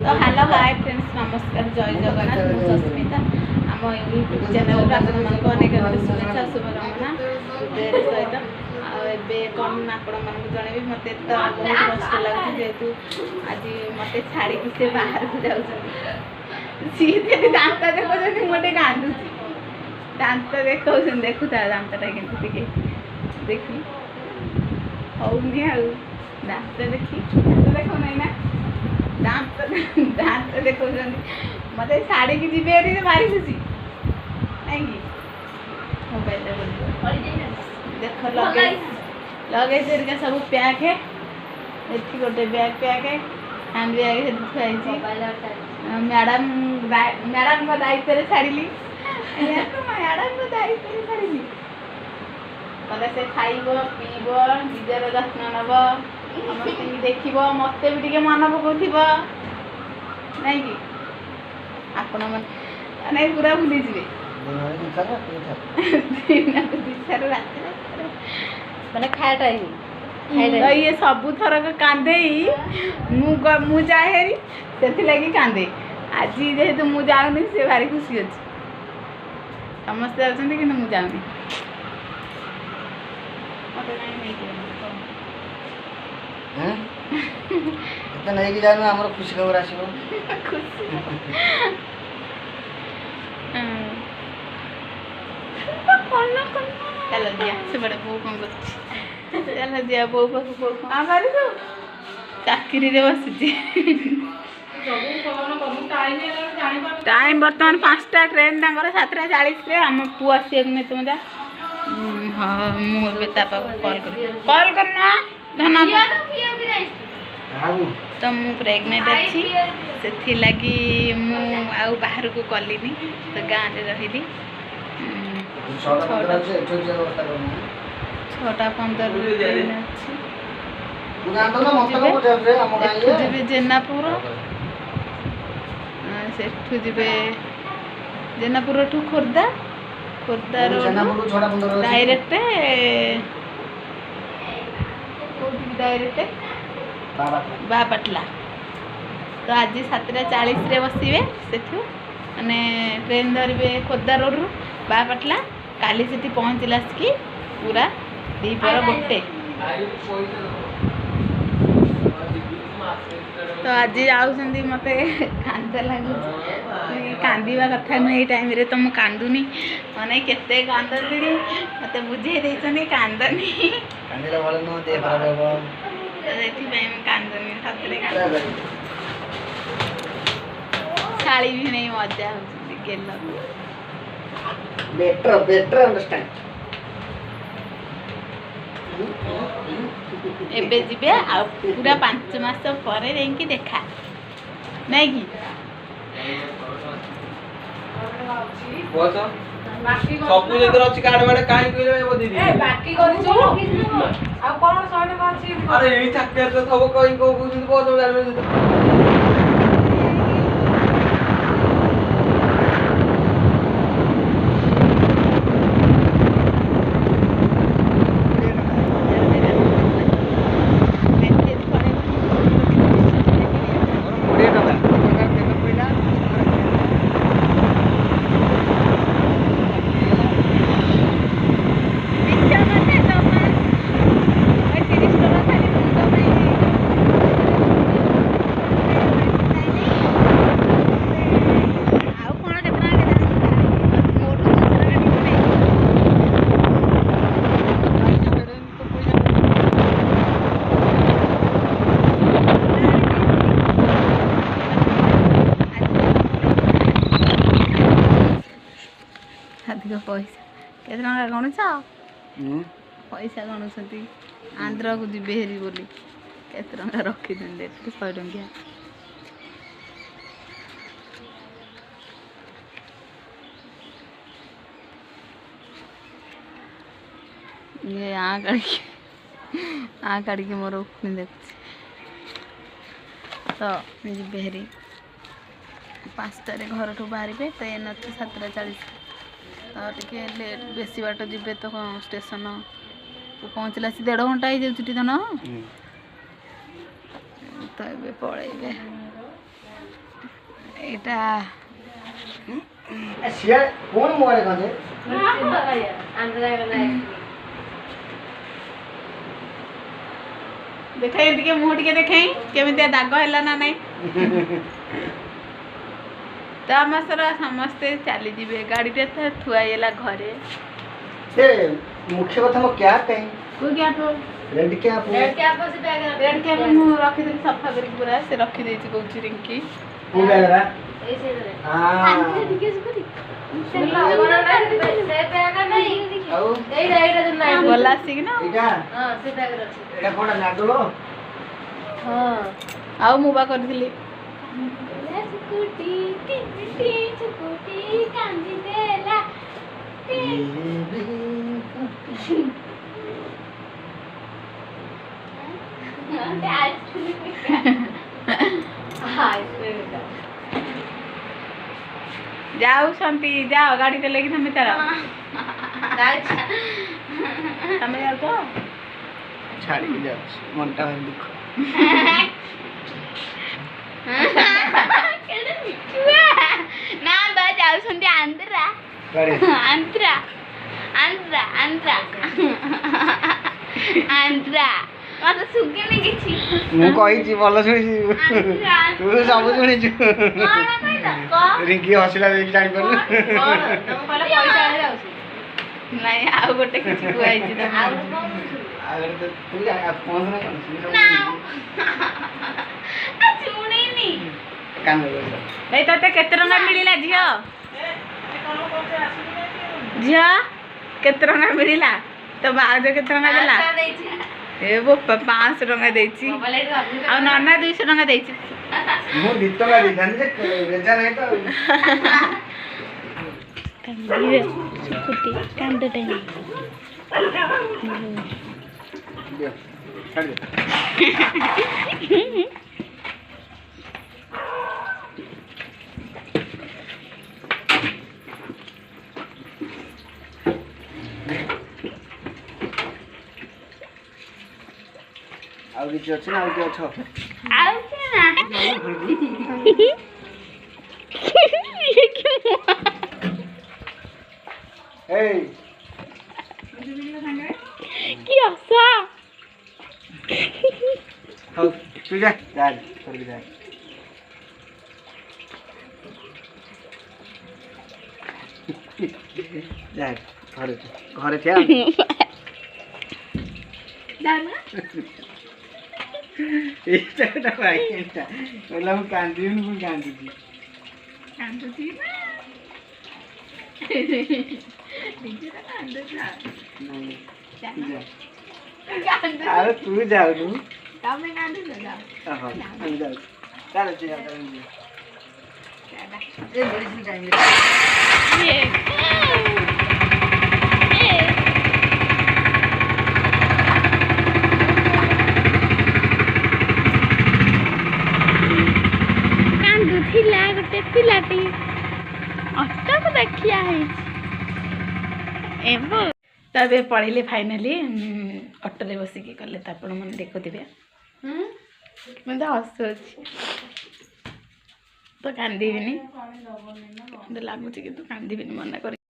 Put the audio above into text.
तो hello hi friends नमस्कार जय जगन्नाथ मु सस्मिता आम यूट्यूब चैनल आपको अनेक शुभेच्छा शुभकामना हृदय सहित आए कौन आपण मानक जनइबी मत तो बहुत कष्ट लगे जेहेतु आज मत छाड़ी से बाहर को जाऊँ दांत देखो मोटे कांदुची दांत देखो देखुता दांतटा के देखी हौनी आ दांत देखी दांत देखो नहीं ना दांत दांत देखो मत छाड़ी की जीवे भारी खुशी नहीं मोबाइल देख लगे लगे सब पैक है ये गोटे बैग पैक है हैंड बैग थी मैडम मैडम को दायित्व छाड़ी मैडम को दायित्व छाड़ी कले से खाइब पीब निजर जत्न नब समस्त देख मत भी टे मन पकाउथिब नहीं कि आपण मैंने पूरा भूली जी मैंने खाया टाइम ये सबू थरक कांदे मु जाए हेरी से कांदे आज जेहेतु मु जाऊनी से भारी खुशी अच्छी समस्ते अच्छे कि मुझे जाऊनी नहीं जाना हमर खुशी खबर आसीबो चलो दिया से बड़े बो कौन कर चलो दिया बो को हां करी तो चाकरी रे बसची टाइम बर्तमान 5टा ट्रेन तांकर 7:40 रे हम पु आसी ने तुम जा हां मु बेता कॉल करना धन्यवाद तो मु प्रेग्नेंट अच्छी से लगी मु आउ बाहर को कलिनी तो गाँव में रही 6:15 जी जेनापुर से जेनापुर ठू खोर्धा खोर्धा डायरेक्ट डायरेक्ट बापटला तो आज 7:40 रे बसवे से मैंने ट्रेन धरवे खोर्धा रोड रु बापटला काली से पहुँचला कि पूरा दीपर गोटे तो आज आउंदी मत कांद लगुच कांदा कथा नुह ये टाइम रे तो मुझे कांदुनी मैंने केते कांदी मत बुझे देनी कांदनी कांदनी सतरे छाड़ी भी नहीं मजा गेल बेटर बेटर अंडरस्टैंड एबे जीवे आ पूरा 5 मास पर जाइए देखा नहीं कि सब जगह अछि कार्ड वाले काहे कइले ए दीदी ए बाकी करि छु आ कोन सोने अछि अरे एई चक्कर तो सब कहि को बहुत जाने अधिक पैसा केते टका गणुछ पैसा गणुछंती आंध्र को जीवे हेरी बोली केते टका रखी देंदे 100 टंकिया ये आ काढ़ी के मोर उठनी देख तो जीवे हेरी 5टारे घर ठू बाहर ट्रेन अच्छे 7:40 तो टे लेट बेसी बाट जी तो स्टेशन को पहुँचला से 1.5 घंटा हो जाए तो ये पलैबे ଏଇଟା ସିଏ କଣ ମୋରେ କହେ ଦେଖାଇ ଟିକେ ମୁହଁ ଟିକେ ଦେଖାଇ କେମିତିଆ ଦାଗ ହେଲା ନା ନାଇଁ ତ ଆମ ସର ସମସ୍ତେ ଚାଲିଯିବେ ଗାଡ଼ିଟା ତ ଥୁଆ ହେଇଗଲା ଘରେ ସେ ମୁଖ୍ୟ କଥା ମୋ କ୍ୟାପ୍ କାହିଁ କୋଉ cap red cap red cap ମୁଁ ରଖିଦେଲି ସଫା କରିକି ପୁରା ସେ ରଖିଦେଇଛି କହୁଛି ରିଙ୍କି କୋଉ ବ୍ୟାଗରା ଗଲା ଆସିକି ନା ଆଉ ମୁଁ ବା କରିଥିଲି ଯାଉଛନ୍ତି ଯାଅ ଗାଡ଼ି ଚଲେଇକି ତମେ ଚାଲ ତମେ ଯାଉଛ ଛାଡ଼ିକି ଯାଉଛି ମନଟା ଭାରି ଦୁଃଖ ନା ବା ଯାଉଛନ୍ତି ଆନ୍ଧ୍ରା ଆନ୍ଧ୍ରା ଆନ୍ଧ୍ରା ଆନ୍ଧ୍ରା ଆନ୍ଧ୍ରା ମତେ ଶୁଭୁନି କିଛି ମୁଁ କହିଛି ଭଲ ଶୁଣିଛି ତୁ ସବୁ ଶୁଣିଛୁ ରିଙ୍କି ହସିଲା ଦେଇକି ଜାଣିପାରୁନୁ ନାଇଁ ଆଉ ଗୋଟେ କିଛି କୁହାଯାଇଛି ଶୁଣିନି ଭାଇ ତତେ କେତେ ଟଙ୍କା ମିଳିଲା ଝିଅ ଝିଅ କେତେ ଟଙ୍କା ମିଳିଲା ତ ଭାଉଜ କେତେ ଟଙ୍କା ଦେଲା ଏ ବୋପା 500 ଟଙ୍କା ଦେଇଛି ଆଉ ନନା 200 ଟଙ୍କା ଦେଇଛି ମୁଁ 2 ଟଙ୍କା ଦେଇଥାନ୍ତି ଯେ ରେଜା ନାହିଁ ତ କାନ୍ଦିବେ ସୁକୁଟି କାନ୍ଦ ଟାଇମ୍ ଆଉ କିଛି ଅଛି ନା ଆଉ କିଏ ଅଛ ଆଉ ନା ଏଇ କି ଆଶା ହଉ ତୁ ଯା କରିକି ଯା ଯା ଘରେ ଠିଆ ଏଇଟା କହିଲା ମୁଁ କାନ୍ଦିବିନି ମୁଁ କାନ୍ଦୁଛି ଆଉ ତୁ ଯାଉନୁ ତମେ କାନ୍ଦୁଛ ଯାଅ ଆମେ ଯାଉଛୁ ଚାଲ କାନ୍ଦୁଥିଲା ଗୋଟେ ପିଲାଟି ଅଟକୁ ଦେଖିଆ ହେଇଛି ତ ଏବେ ପଳେଇଲେ ଫାଇନାଲି ଅଟୋରେ ବସିକି ଗଲେ ତ ଆପଣ ମାନେ ଦେଖୁଥିବେ ମୋତେ ହସୁଛି ତ କାନ୍ଦିବିନି ଲାଗୁଛି କିନ୍ତୁ କାନ୍ଦିବିନି ମନା କରି